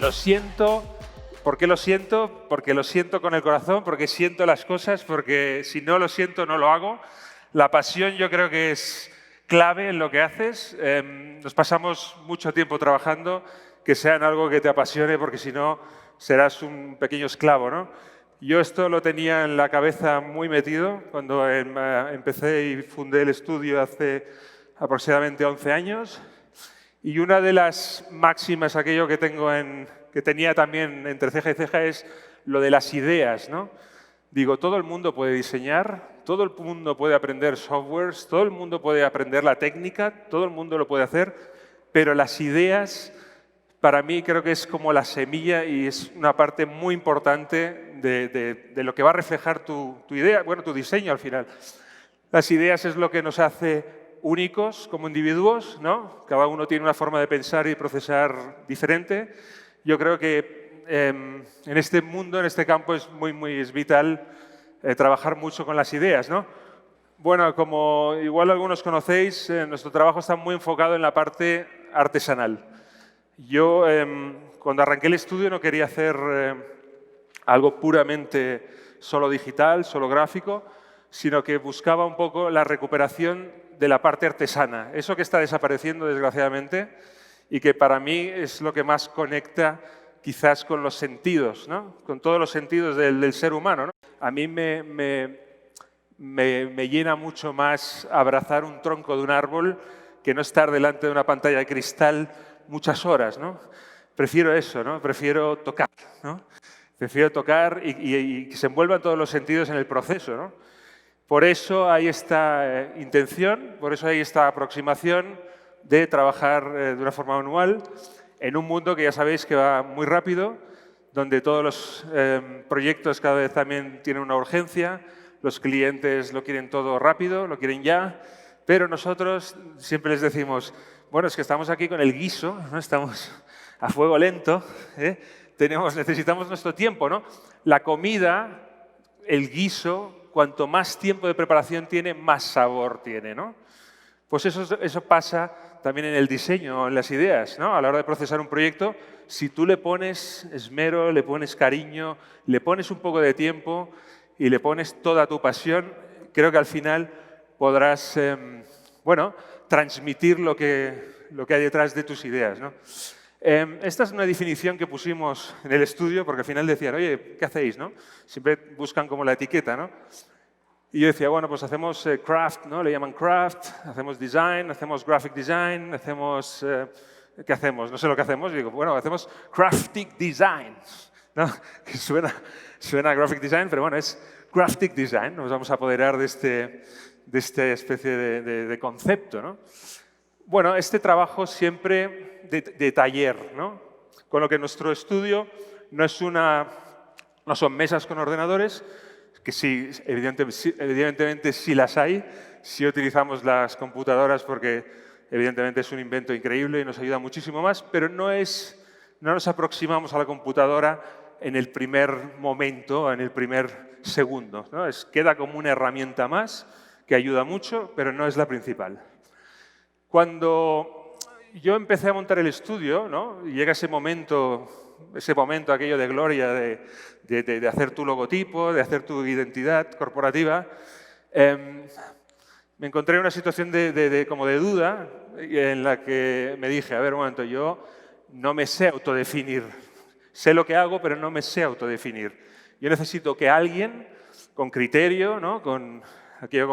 lo siento. ¿Por qué lo siento? Porque lo siento con el corazón, porque siento las cosas, porque si no lo siento no lo hago. La pasión yo creo que es clave en lo que haces. Nos pasamos mucho tiempo trabajando, que sea en algo que te apasione, porque si no serás un pequeño esclavo, ¿no? Yo esto lo tenía en la cabeza muy metido cuando empecé y fundé el estudio hace aproximadamente 11 años. Y una de las máximas, aquello que tenía también entre ceja y ceja, es lo de las ideas, ¿no? Digo, todo el mundo puede diseñar, todo el mundo puede aprender softwares, todo el mundo puede aprender la técnica, todo el mundo lo puede hacer, pero las ideas, para mí, creo que es como la semilla y es una parte muy importante de lo que va a reflejar tu idea, bueno, tu diseño al final. Las ideas es lo que nos hace únicos como individuos, ¿no? Cada uno tiene una forma de pensar y procesar diferente. Yo creo que en este mundo, en este campo, es es vital trabajar mucho con las ideas, ¿no? Bueno, como igual algunos conocéis, nuestro trabajo está muy enfocado en la parte artesanal. Yo, cuando arranqué el estudio, no quería hacer algo puramente solo digital, solo gráfico, sino que buscaba un poco la recuperación de la parte artesana, eso que está desapareciendo desgraciadamente y que para mí es lo que más conecta quizás con los sentidos, ¿no? Con todos los sentidos del ser humano, ¿no? A mí me llena mucho más abrazar un tronco de un árbol que no estar delante de una pantalla de cristal muchas horas, ¿no? Prefiero eso, ¿no? Prefiero tocar, ¿no? Prefiero tocar y que se envuelvan todos los sentidos en el proceso, ¿no? Por eso hay esta intención, por eso hay esta aproximación de trabajar de una forma manual en un mundo que ya sabéis que va muy rápido, donde todos los proyectos cada vez también tienen una urgencia, los clientes lo quieren todo rápido, lo quieren ya, pero nosotros siempre les decimos, bueno, es que estamos aquí con el guiso, ¿no? Estamos a fuego lento, ¿eh? Necesitamos nuestro tiempo, ¿no? La comida, el guiso, cuanto más tiempo de preparación tiene, más sabor tiene, ¿no? Pues eso pasa también en el diseño, en las ideas, ¿no? A la hora de procesar un proyecto, si tú le pones esmero, le pones cariño, le pones un poco de tiempo y le pones toda tu pasión, creo que al final podrás, bueno, transmitir lo que hay detrás de tus ideas, ¿no? Esta es una definición que pusimos en el estudio porque al final decían, oye, ¿qué hacéis, no? Siempre buscan como la etiqueta, ¿no? Y yo decía, bueno, pues hacemos craft, ¿no? Le llaman craft, hacemos design, hacemos graphic design, hacemos... ¿qué hacemos? No sé lo que hacemos. Y digo, bueno, hacemos craftic design, ¿no? Que suena a graphic design, pero bueno, es craftic design. Nos vamos a apoderar de esta especie de concepto, ¿no? Bueno, este trabajo siempre de taller, ¿no? Con lo que nuestro estudio no son mesas con ordenadores, que sí, evidentemente sí las hay, sí utilizamos las computadoras porque evidentemente es un invento increíble y nos ayuda muchísimo más, pero no nos aproximamos a la computadora en el primer momento, en el primer segundo, ¿no? Queda como una herramienta más que ayuda mucho, pero no es la principal. Cuando yo empecé a montar el estudio, ¿no? Y llega ese momento aquello de gloria de hacer tu logotipo, de hacer tu identidad corporativa, me encontré en una situación como de duda en la que me dije, a ver, un momento, yo no me sé autodefinir. Sé lo que hago, pero no me sé autodefinir. Yo necesito que alguien con criterio, ¿no? con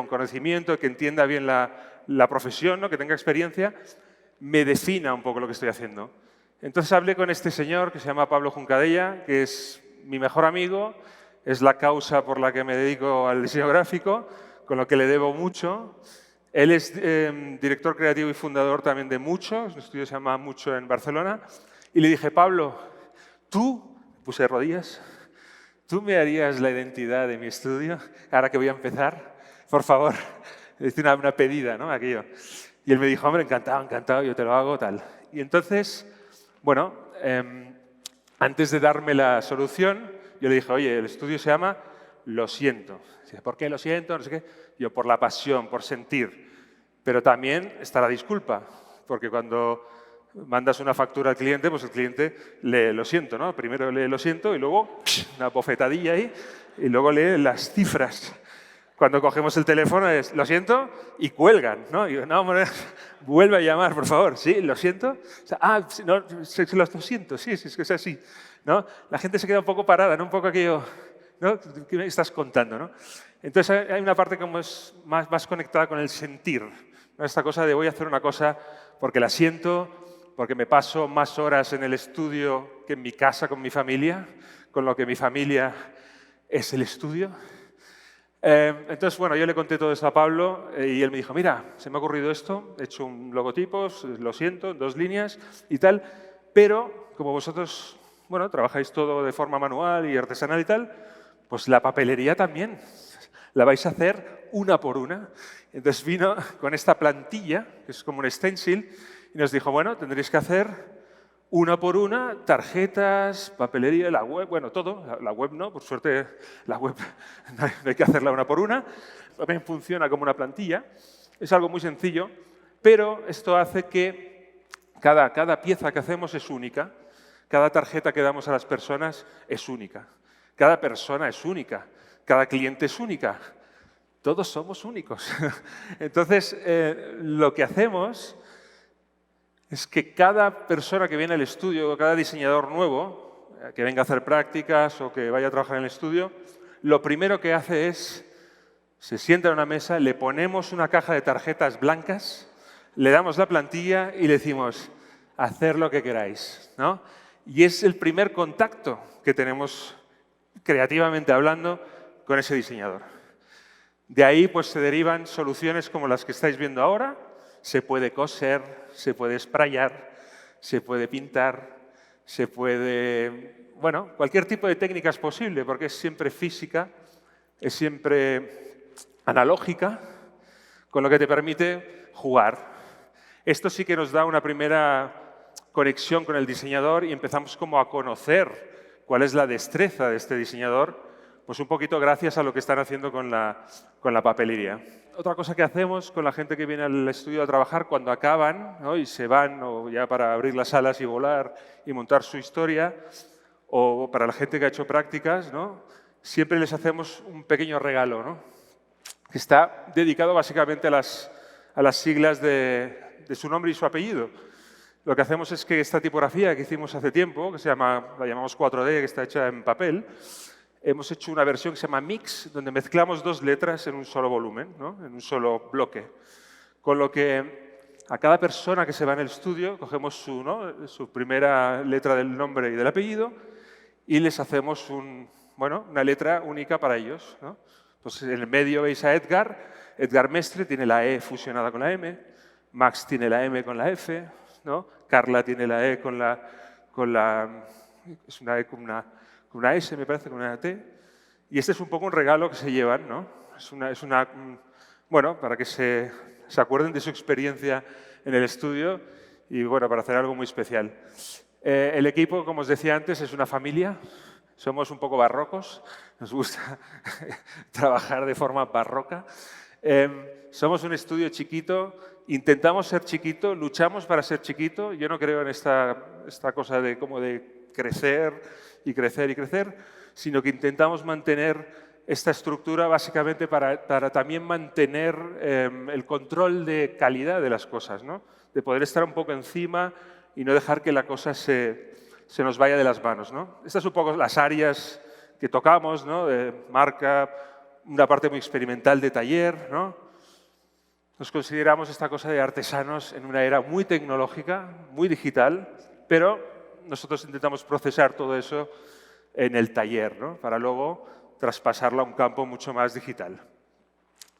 conocimiento, que entienda bien la profesión, ¿no? Que tenga experiencia, me defina un poco lo que estoy haciendo. Entonces hablé con este señor que se llama Pablo Juncadella, que es mi mejor amigo, es la causa por la que me dedico al diseño gráfico, con lo que le debo mucho. Él es director creativo y fundador también de Mucho, un estudio que se llama Mucho en Barcelona, y le dije, Pablo, puse de rodillas, ¿tú me harías la identidad de mi estudio ahora que voy a empezar? Por favor. Es una pedida, ¿no? Aquello. Y él me dijo, hombre, encantado, yo te lo hago, tal. Y entonces, bueno, antes de darme la solución, yo le dije, oye, el estudio se llama Lo Siento. Dice, ¿por qué lo siento? No sé qué. Yo, por la pasión, por sentir. Pero también está la disculpa, porque cuando Mandas una factura al cliente, pues el cliente lee lo siento, ¿no? Primero lee lo siento y luego una bofetadilla ahí y luego lee las cifras. Cuando cogemos el teléfono es lo siento y cuelgan, ¿no? Y digo, no, hombre, vuelve a llamar, por favor. Sí, lo siento. O sea, no, lo siento, sí, es que es así, ¿no? La gente se queda un poco parada, ¿no? Un poco aquello, ¿no? ¿Qué me estás contando, no? Entonces hay una parte como es más conectada con el sentir, ¿no? Esta cosa de voy a hacer una cosa porque la siento, porque me paso más horas en el estudio que en mi casa con mi familia, con lo que mi familia es el estudio. Entonces, bueno, yo le conté todo esto a Pablo y él me dijo, mira, se me ha ocurrido esto, he hecho un logotipo, lo siento, 2 líneas y tal, pero como vosotros, bueno, trabajáis todo de forma manual y artesanal y tal, pues la papelería también la vais a hacer una por una. Entonces vino con esta plantilla, que es como un stencil, y nos dijo, bueno, tendréis que hacer una por una, tarjetas, papelería, la web, bueno, todo. La web no, por suerte la web no hay que hacerla una por una. También funciona como una plantilla. Es algo muy sencillo, pero esto hace que cada pieza que hacemos es única. Cada tarjeta que damos a las personas es única. Cada persona es única. Cada cliente es única. Todos somos únicos. Entonces, lo que hacemos es que cada persona que viene al estudio, cada diseñador nuevo, que venga a hacer prácticas o que vaya a trabajar en el estudio, lo primero que hace es, se sienta en una mesa, le ponemos una caja de tarjetas blancas, le damos la plantilla y le decimos, hacer lo que queráis, ¿no? Y es el primer contacto que tenemos, creativamente hablando, con ese diseñador. De ahí pues, se derivan soluciones como las que estáis viendo ahora. Se puede coser, se puede sprayar, se puede pintar, se puede... Bueno, cualquier tipo de técnica es posible porque es siempre física, es siempre analógica, con lo que te permite jugar. Esto sí que nos da una primera conexión con el diseñador y empezamos como a conocer cuál es la destreza de este diseñador, pues un poquito gracias a lo que están haciendo con la papelería. Otra cosa que hacemos con la gente que viene al estudio a trabajar cuando acaban, ¿no? Y se van o ya para abrir las alas y volar y montar su historia, o para la gente que ha hecho prácticas, ¿no? Siempre les hacemos un pequeño regalo, ¿no? Que está dedicado básicamente a las siglas de su nombre y su apellido. Lo que hacemos es que esta tipografía que hicimos hace tiempo, que la llamamos 4D, que está hecha en papel, hemos hecho una versión que se llama Mix, donde mezclamos 2 letras en un solo volumen, ¿no? En un solo bloque. Con lo que a cada persona que se va en el estudio cogemos su primera letra del nombre y del apellido y les hacemos una letra única para ellos, ¿no? Pues en el medio veis a Edgar Mestre tiene la E fusionada con la M, Max tiene la M con la F, ¿no? Carla tiene la E con la es una E con una S, me parece, con una T. Y este es un poco un regalo que se llevan, ¿no? Bueno, para que se acuerden de su experiencia en el estudio y, bueno, para hacer algo muy especial. El equipo, como os decía antes, es una familia. Somos un poco barrocos. Nos gusta trabajar de forma barroca. Somos un estudio chiquito. Intentamos ser chiquito, luchamos para ser chiquito. Yo no creo en esta cosa de crecer y crecer y crecer, sino que intentamos mantener esta estructura básicamente para también mantener el control de calidad de las cosas, ¿no? De poder estar un poco encima y no dejar que la cosa se nos vaya de las manos, ¿no? Estas son un poco las áreas que tocamos, ¿no? De marca, una parte muy experimental de taller, ¿no? Nos consideramos esta cosa de artesanos en una era muy tecnológica, muy digital, pero nosotros intentamos procesar todo eso en el taller, ¿no? Para luego traspasarlo a un campo mucho más digital.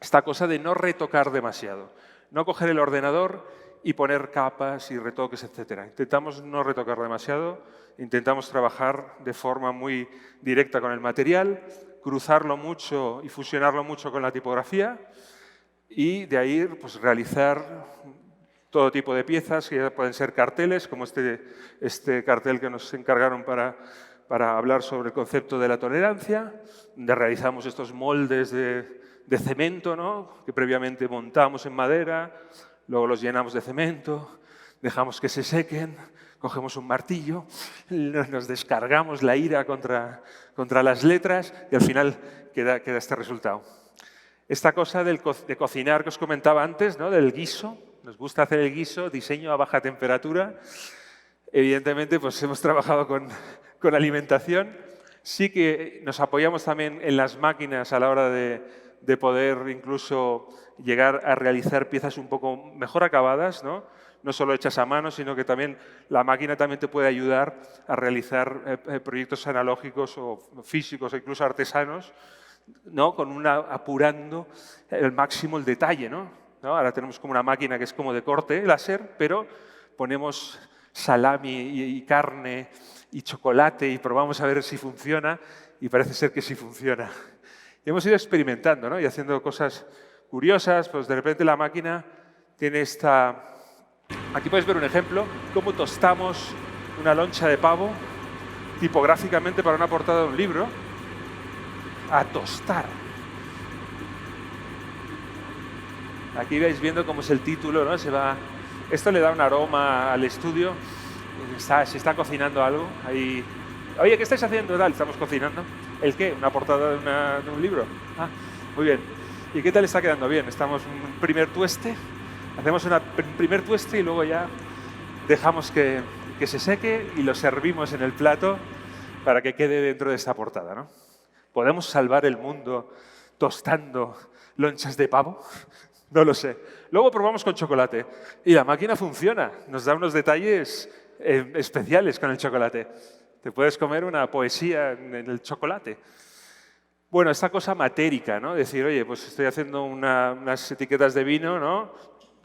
Esta cosa de no retocar demasiado, no coger el ordenador y poner capas y retoques, etc. Intentamos no retocar demasiado, intentamos trabajar de forma muy directa con el material, cruzarlo mucho y fusionarlo mucho con la tipografía y de ahí pues, realizar todo tipo de piezas, que ya pueden ser carteles, como este cartel que nos encargaron para hablar sobre el concepto de la tolerancia, donde realizamos estos moldes de cemento, ¿no? Que previamente montamos en madera, luego los llenamos de cemento, dejamos que se sequen, cogemos un martillo, nos descargamos la ira contra las letras y al final queda este resultado. Esta cosa de cocinar que os comentaba antes, ¿no? Del guiso, nos gusta hacer el guiso, diseño a baja temperatura. Evidentemente, pues hemos trabajado con alimentación. Sí que nos apoyamos también en las máquinas a la hora de poder incluso llegar a realizar piezas un poco mejor acabadas, ¿no? No solo hechas a mano, sino que también la máquina también te puede ayudar a realizar proyectos analógicos o físicos o incluso artesanos, ¿no? Apurando el máximo el detalle, ¿no? Ahora tenemos como una máquina que es como de corte láser, pero ponemos salami y carne y chocolate y probamos a ver si funciona y parece ser que sí funciona. Y hemos ido experimentando, ¿no? Y haciendo cosas curiosas, pues de repente la máquina tiene esta... Aquí podéis ver un ejemplo, cómo tostamos una loncha de pavo tipográficamente para una portada de un libro. A tostar. Aquí vais viendo cómo es el título, ¿no? Esto le da un aroma al estudio. Se está cocinando algo. Ahí. Oye, ¿qué estáis haciendo? Tal, estamos cocinando. ¿El qué? ¿Una portada de un libro? Ah, muy bien. ¿Y qué tal está quedando? Bien, estamos en un primer tueste. Hacemos un primer tueste y luego ya dejamos que se seque y lo servimos en el plato para que quede dentro de esta portada, ¿no? ¿Podemos salvar el mundo tostando lonchas de pavo? No lo sé. Luego probamos con chocolate y la máquina funciona. Nos da unos detalles especiales con el chocolate. Te puedes comer una poesía en el chocolate. Bueno, esta cosa matérica, ¿no? Decir, oye, pues estoy haciendo unas etiquetas de vino, ¿no?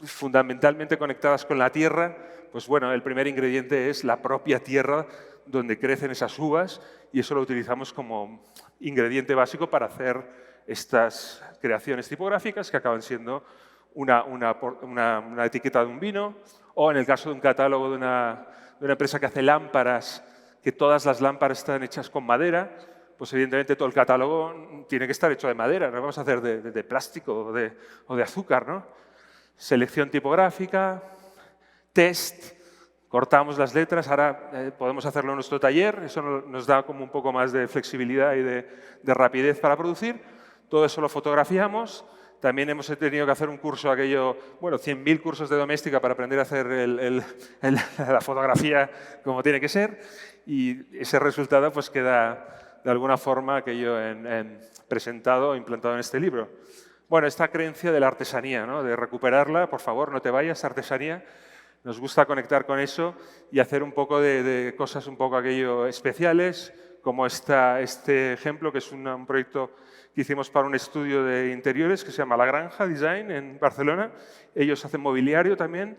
Fundamentalmente conectadas con la tierra. Pues bueno, el primer ingrediente es la propia tierra donde crecen esas uvas y eso lo utilizamos como ingrediente básico para hacer estas creaciones tipográficas que acaban siendo una etiqueta de un vino o en el caso de un catálogo de una empresa que hace lámparas, que todas las lámparas están hechas con madera, pues evidentemente todo el catálogo tiene que estar hecho de madera, no vamos a hacer de plástico o de azúcar, ¿no? Selección tipográfica, test. Cortamos las letras, ahora podemos hacerlo en nuestro taller, eso nos da como un poco más de flexibilidad y de rapidez para producir. Todo eso lo fotografiamos. También hemos tenido que hacer un curso, 100.000 cursos de doméstica para aprender a hacer la fotografía como tiene que ser. Y ese resultado pues queda de alguna forma aquello presentado, implantado en este libro. Bueno, esta creencia de la artesanía, ¿no? De recuperarla, por favor, no te vayas, artesanía. Nos gusta conectar con eso y hacer un poco de cosas un poco aquello especiales, como este ejemplo, que es un proyecto que hicimos para un estudio de interiores que se llama La Granja Design en Barcelona. Ellos hacen mobiliario también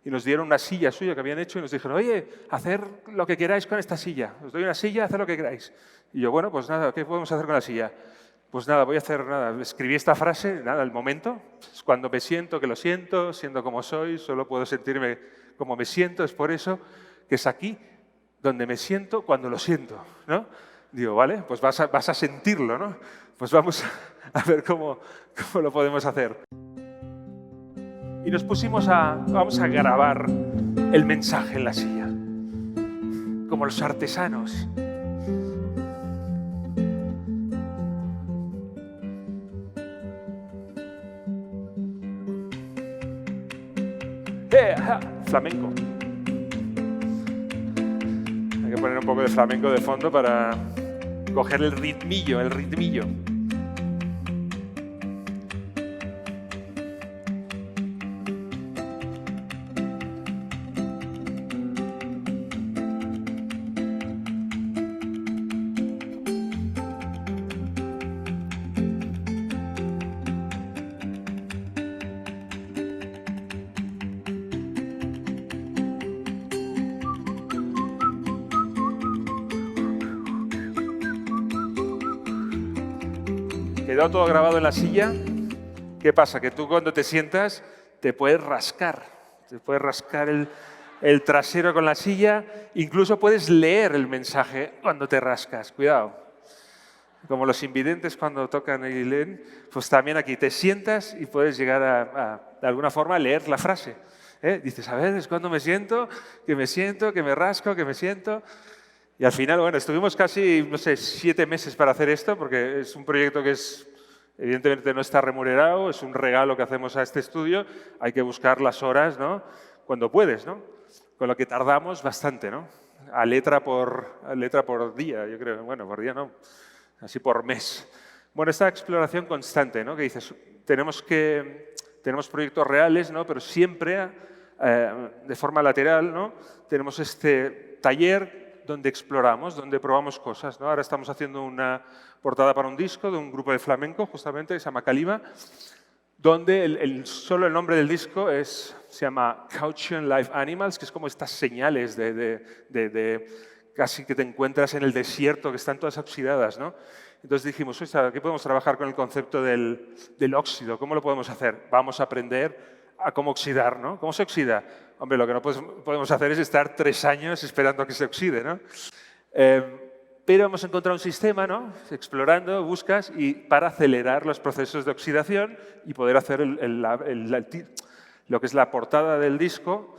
y nos dieron una silla suya que habían hecho y nos dijeron, oye, hacer lo que queráis con esta silla. Os doy una silla, haced lo que queráis. Y yo, bueno, pues nada, ¿qué podemos hacer con la silla? Pues nada, voy a hacer nada. Escribí esta frase, nada, el momento. Es cuando me siento que lo siento, siendo como soy, solo puedo sentirme como me siento. Es por eso que es aquí donde me siento cuando lo siento, ¿no? Digo, vale, pues vas a sentirlo, ¿no? Pues vamos a ver cómo lo podemos hacer. Y nos pusimos vamos a grabar el mensaje en la silla, como los artesanos. Flamenco. Hay que poner un poco de flamenco de fondo para coger el ritmillo, Quedó todo grabado en la silla. ¿Qué pasa? Que tú cuando te sientas te puedes rascar. Te puedes rascar el trasero con la silla. Incluso puedes leer el mensaje cuando te rascas. Cuidado. Como los invidentes cuando tocan y leen, pues también aquí te sientas y puedes llegar de alguna forma a leer la frase. Dices, a ver, es cuando me siento, que me rasco, que me siento. Y al final, bueno, estuvimos casi, no sé, 7 meses para hacer esto, porque es un proyecto que evidentemente no está remunerado, es un regalo que hacemos a este estudio, hay que buscar las horas, ¿no? Cuando puedes, ¿no? Con lo que tardamos bastante, ¿no? A letra por día, yo creo. Bueno, por día no, así por mes. Bueno, esta exploración constante, ¿no? Que dices, tenemos proyectos reales, ¿no? Pero siempre de forma lateral, ¿no? Tenemos este taller donde exploramos, donde probamos cosas, ¿no? Ahora estamos haciendo una portada para un disco de un grupo de flamenco, justamente, que se llama Calima, donde solo el nombre del disco se llama Caution Live Animals, que es como estas señales de casi que te encuentras en el desierto, que están todas oxidadas, ¿no? Entonces dijimos, aquí podemos trabajar con el concepto del óxido. ¿Cómo lo podemos hacer? Vamos a aprender a cómo oxidar, ¿no? ¿Cómo se oxida? Hombre, lo que no podemos hacer es estar 3 años esperando a que se oxide, ¿no? Pero hemos encontrado un sistema, ¿no? Explorando, buscas, y para acelerar los procesos de oxidación y poder hacer lo que es la portada del disco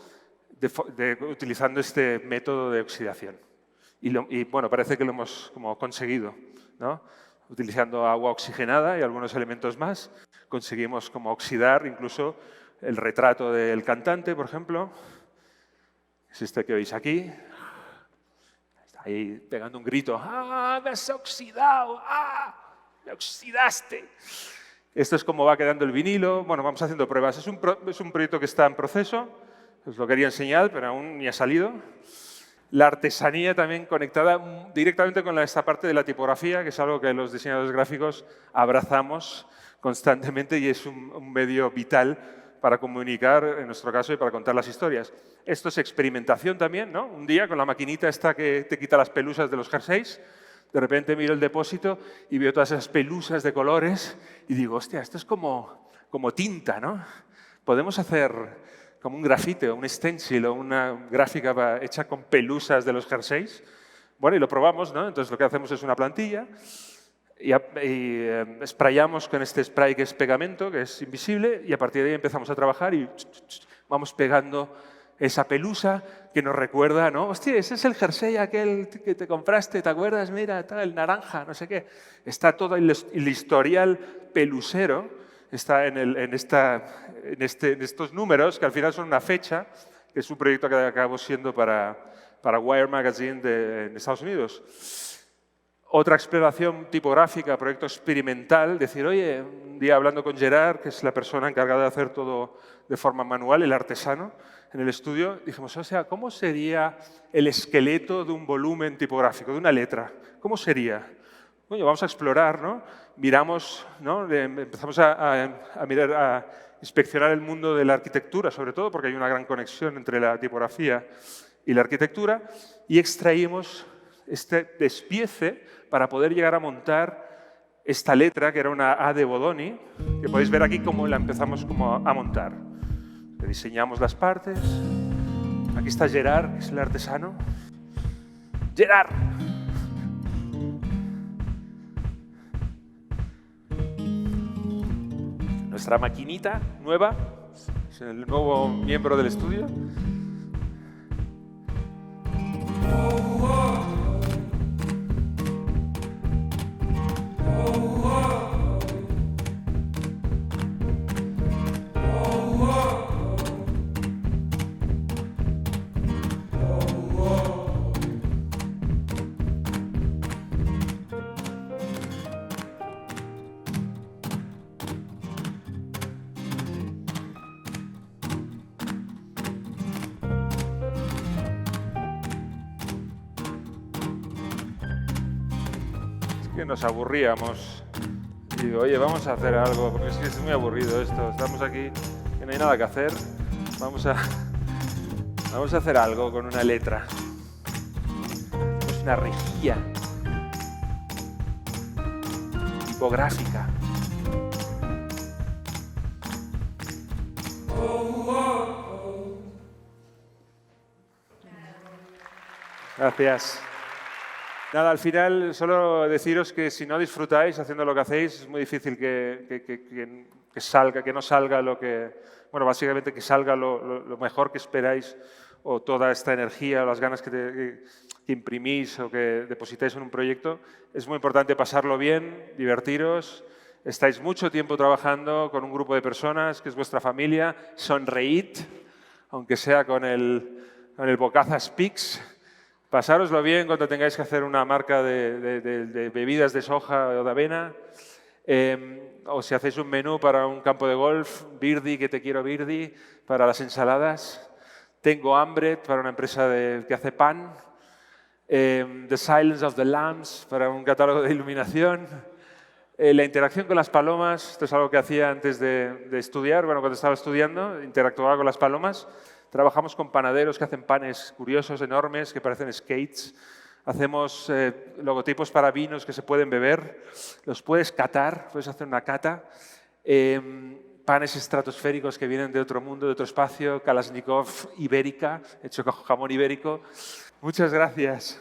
utilizando este método de oxidación. Y bueno, parece que lo hemos como conseguido, ¿no? Utilizando agua oxigenada y algunos elementos más, conseguimos como oxidar incluso el retrato del cantante, por ejemplo. Es este que veis aquí. Está ahí pegando un grito. ¡Ah, me has oxidado! ¡Ah, me oxidaste! Esto es como va quedando el vinilo. Bueno, vamos haciendo pruebas. Es un proyecto que está en proceso. Os lo quería enseñar, pero aún ni ha salido. La artesanía también conectada directamente con esta parte de la tipografía, que es algo que los diseñadores gráficos abrazamos constantemente y es un medio vital para comunicar, en nuestro caso, y para contar las historias. Esto es experimentación también, ¿no? Un día con la maquinita esta que te quita las pelusas de los jerseys, de repente miro el depósito y veo todas esas pelusas de colores y digo, hostia, esto es como tinta, ¿no? Podemos hacer como un grafite o un stencil o una gráfica hecha con pelusas de los jerseys. Bueno, y lo probamos, ¿no? Entonces lo que hacemos es una plantilla y sprayamos con este spray que es pegamento, que es invisible, y a partir de ahí empezamos a trabajar y vamos pegando esa pelusa que nos recuerda, ¿no? Hostia, ese es el jersey aquel que te compraste, ¿te acuerdas? Mira, tal, el naranja, no sé qué. Está todo el historial pelusero, está en estos números, que al final son una fecha, que es un proyecto que acabó siendo para Wire Magazine en Estados Unidos. Otra exploración tipográfica, proyecto experimental, decir, oye, un día hablando con Gerard, que es la persona encargada de hacer todo de forma manual, el artesano, en el estudio, dijimos, o sea, ¿cómo sería el esqueleto de un volumen tipográfico, de una letra? ¿Cómo sería? Bueno, vamos a explorar, ¿no? Miramos, ¿no? Empezamos a mirar, a inspeccionar el mundo de la arquitectura, sobre todo, porque hay una gran conexión entre la tipografía y la arquitectura, y extraímos este despiece para poder llegar a montar esta letra, que era una A de Bodoni, que podéis ver aquí cómo la empezamos como a montar. Le diseñamos las partes. Aquí está Gerard, que es el artesano. ¡Gerard! Nuestra maquinita nueva, es el nuevo miembro del estudio. Que nos aburríamos. Y digo, oye, vamos a hacer algo, porque es que es muy aburrido esto. Estamos aquí, que no hay nada que hacer. Vamos a hacer algo con una letra. Es una rejilla tipográfica. Gracias. Nada, al final, solo deciros que si no disfrutáis haciendo lo que hacéis, es muy difícil que que no salga lo que, bueno, básicamente que salga lo mejor que esperáis, o toda esta energía o las ganas que imprimís o que depositáis en un proyecto. Es muy importante pasarlo bien, divertiros. Estáis mucho tiempo trabajando con un grupo de personas que es vuestra familia. Sonreíd, aunque sea con el Bocaza Speaks. Pasároslo bien cuando tengáis que hacer una marca de bebidas de soja o de avena. O si hacéis un menú para un campo de golf, Birdie, que te quiero Birdie, para las ensaladas. Tengo hambre, para una empresa que hace pan. The Silence of the Lambs, para un catálogo de iluminación. La interacción con las palomas, esto es algo que hacía antes de estudiar. Bueno, cuando estaba estudiando, interactuaba con las palomas. Trabajamos con panaderos que hacen panes curiosos, enormes, que parecen skates. Hacemos logotipos para vinos que se pueden beber. Los puedes catar, puedes hacer una cata. Panes estratosféricos que vienen de otro mundo, de otro espacio. Kalashnikov ibérica, hecho con jamón ibérico. Muchas gracias.